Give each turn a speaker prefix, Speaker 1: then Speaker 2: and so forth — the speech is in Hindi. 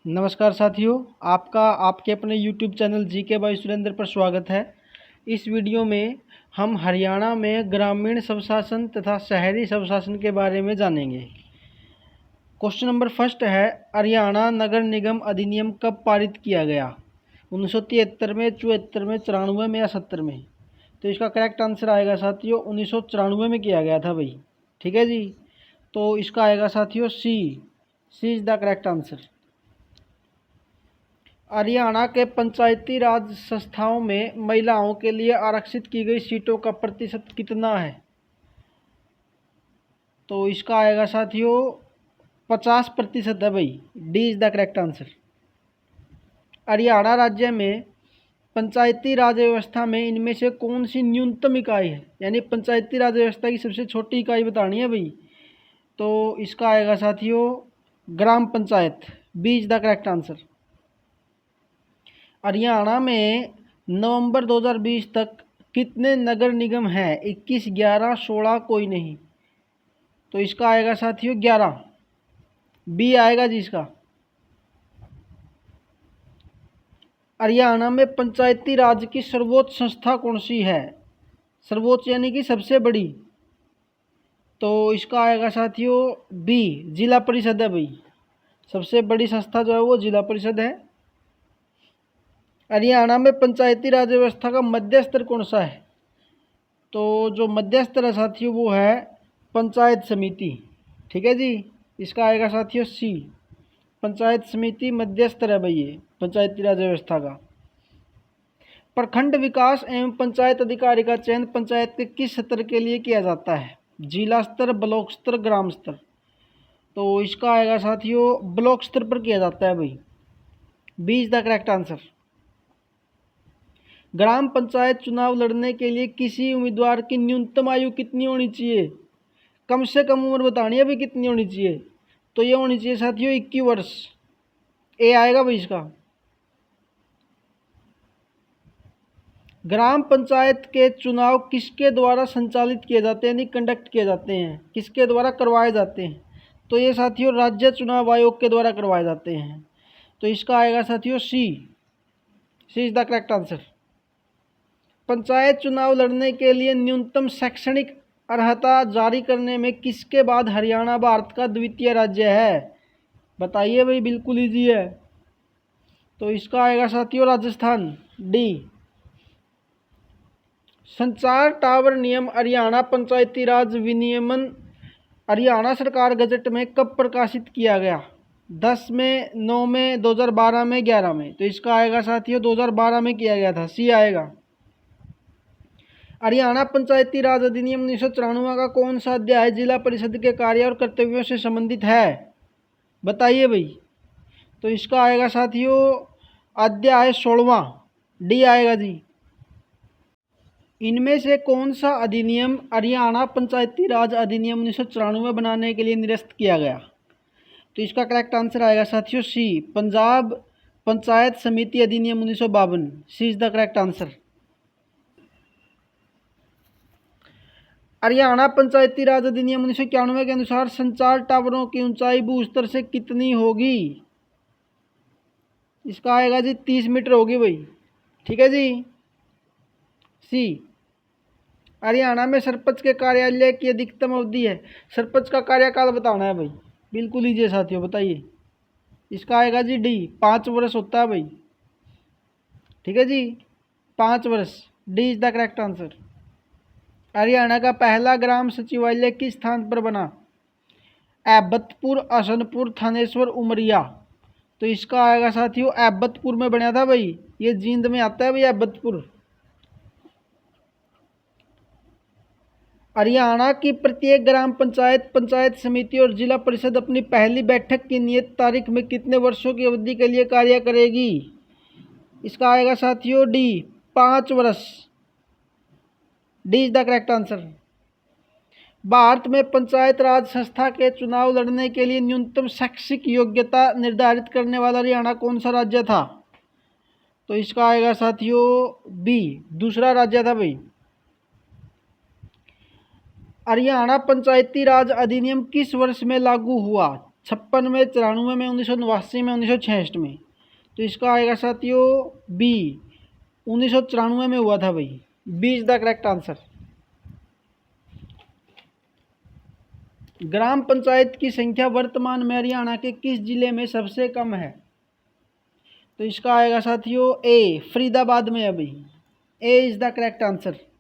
Speaker 1: नमस्कार साथियों, आपका आपके अपने YouTube channel GK by Surendra पर स्वागत है। इस वीडियो में हम हरियाणा में ग्रामीण स्वशासन तथा शहरी स्वशासन के बारे में जानेंगे। क्वेश्चन नंबर फर्स्ट है, हरियाणा नगर निगम अधिनियम कब पारित किया गया? 1973 में, 74 में, 94 में या 70 में? तो इसका करेक्ट आंसर आएगा साथियों 1994 में किया गया था भाई। ठीक है जी, तो इसका आएगा साथियों C is the correct answer. Haryana के पंचायती राज संस्थाओं में महिलाओं के लिए आरक्षित की गई सीटों का प्रतिशत कितना है? तो इसका आएगा साथियों 50% है भाई। D is the correct answer. Haryana राज्य में पंचायती राज व्यवस्था में इनमें से कौन सी न्यूनतम इकाई है? यानी पंचायती राज व्यवस्था की सबसे छोटी इकाई बतानी है भाई। तो इसका आएगा साथियों gram panchayat. B is the correct answer. Haryana में नवंबर 2020 तक कितने नगर निगम हैं? 21, 11, 16, कोई नहीं। तो इसका आएगा साथियों 11। बी आएगा जी इसका। हरियाणा में पंचायती राज की सर्वोच्च संस्था कौन सी है? सर्वोच्च यानी कि सबसे बड़ी। तो इसका आएगा साथियों बी, जिला परिषद है भाई। सबसे बड़ी संस्था जो है वो जिला परिषद है। हरियाणा में पंचायती राज व्यवस्था का मध्य स्तर कौन सा है? तो जो मध्य स्तर है साथियों वो है पंचायत समिति। ठीक है जी, इसका आएगा साथियों सी। पंचायत समिति मध्य स्तर है भाई ये पंचायती राज व्यवस्था का। प्रखंड विकास एवं पंचायत अधिकारी का चयन पंचायत के किस स्तर के लिए किया जाता है? जिला स्तर, ब्लॉक स्तर, ग्राम स्तर? तो इसका आएगा साथियों ब्लॉक स्तर पर किया जाता है भाई। B is the correct answer. Gram panchayat चुनाव लड़ने के लिए किसी उम्मीदवार की न्यूनतम आयु कितनी होनी चाहिए? कम से कम उम्र बतानी है भाई कितनी होनी चाहिए। तो ये होनी चाहिए साथियों 21 वर्ष। ए आएगा भाई इसका। ग्राम पंचायत के चुनाव किसके द्वारा संचालित किए जाते हैं, यानी कंडक्ट किए जाते हैं? किसके द्वारा करवाए जाते हैं? तो ये साथियों राज्य चुनाव आयोग के द्वारा करवाए जाते हैं। तो इसका आएगा साथियों C is the correct answer. Panchayat चुनाव लड़ने के लिए न्यूनतम शैक्षणिक अर्हता जारी करने में किसके बाद हरियाणा भारत का द्वितीय राज्य है? बताइए भाई, बिल्कुल इजी है। तो इसका आएगा साथियों राजस्थान। डी। संचार टावर नियम हरियाणा पंचायती राज विनियमन हरियाणा सरकार गजट में कब प्रकाशित किया गया? 10 में, 9 में, 2012 में, 11 में? तो इसका आएगा साथियों 2012 में किया गया था। सी आएगा। हरियाणा पंचायती राज अधिनियम 1994 का कौन सा अध्याय जिला परिषद के कार्य और कर्तव्यों से संबंधित है? बताइए भाई। तो इसका आएगा साथियों अध्याय 16वां। डी आएगा जी। इनमें से कौन सा अधिनियम हरियाणा पंचायती राज अधिनियम 1994 बनाने के लिए निरस्त किया गया? तो इसका करेक्ट आंसर आएगा साथियों सी, पंजाब पंचायत समिति अधिनियम 1952। C is the correct answer. Haryana Panchayati Raj अधिनियम 1991 के अनुसार संचार टावरों की ऊंचाई भू स्तर से कितनी होगी? इसका आएगा जी 30 मीटर होगी भाई। ठीक है जी। सी। हरियाणा में सरपंच के कार्यालय की अधिकतम अवधि है। सरपंच का कार्यकाल बताना है भाई। बिल्कुल लीजिए साथियों, बताइए। इसका आएगा जी डी, 5 वर्ष होता है भाई। ठीक है जी, 5 वर्ष। D is the correct answer. Haryana का पहला ग्राम सचिवालय किस स्थान पर बना? ऐबतपुर, असनपुर, थानेश्वर, उमरिया? तो इसका आएगा साथियों ऐबतपुर में बना था भाई। ये जींद में आता है भाई ऐबतपुर। हरियाणा की प्रत्येक ग्राम पंचायत, पंचायत समिति और जिला परिषद अपनी पहली बैठक की नियत तारीख में कितने वर्षों की अवधि के लिए कार्य करेगी? इसका आएगा साथियों डी, 5 वर्ष। D is the correct answer. Bharat में पंचायत राज संस्था के चुनाव लड़ने के लिए न्यूनतम शैक्षिक योग्यता निर्धारित करने वाला हरियाणा कौन सा राज्य था? तो इसका आएगा साथियों बी, दूसरा राज्य था भाई। हरियाणा पंचायती राज अधिनियम किस वर्ष में लागू हुआ? 56 में, 94 में, 1989 में, 1966 में। तो इसका आएगा साथियों बी, 1994 में हुआ था भाई। B is the correct answer. Gram panchayat की संख्या वर्तमान में हरियाणा के किस जिले में सबसे कम है? तो इसका आएगा साथियों ए, फरीदाबाद में है भाई। ए इज द करेक्ट आंसर।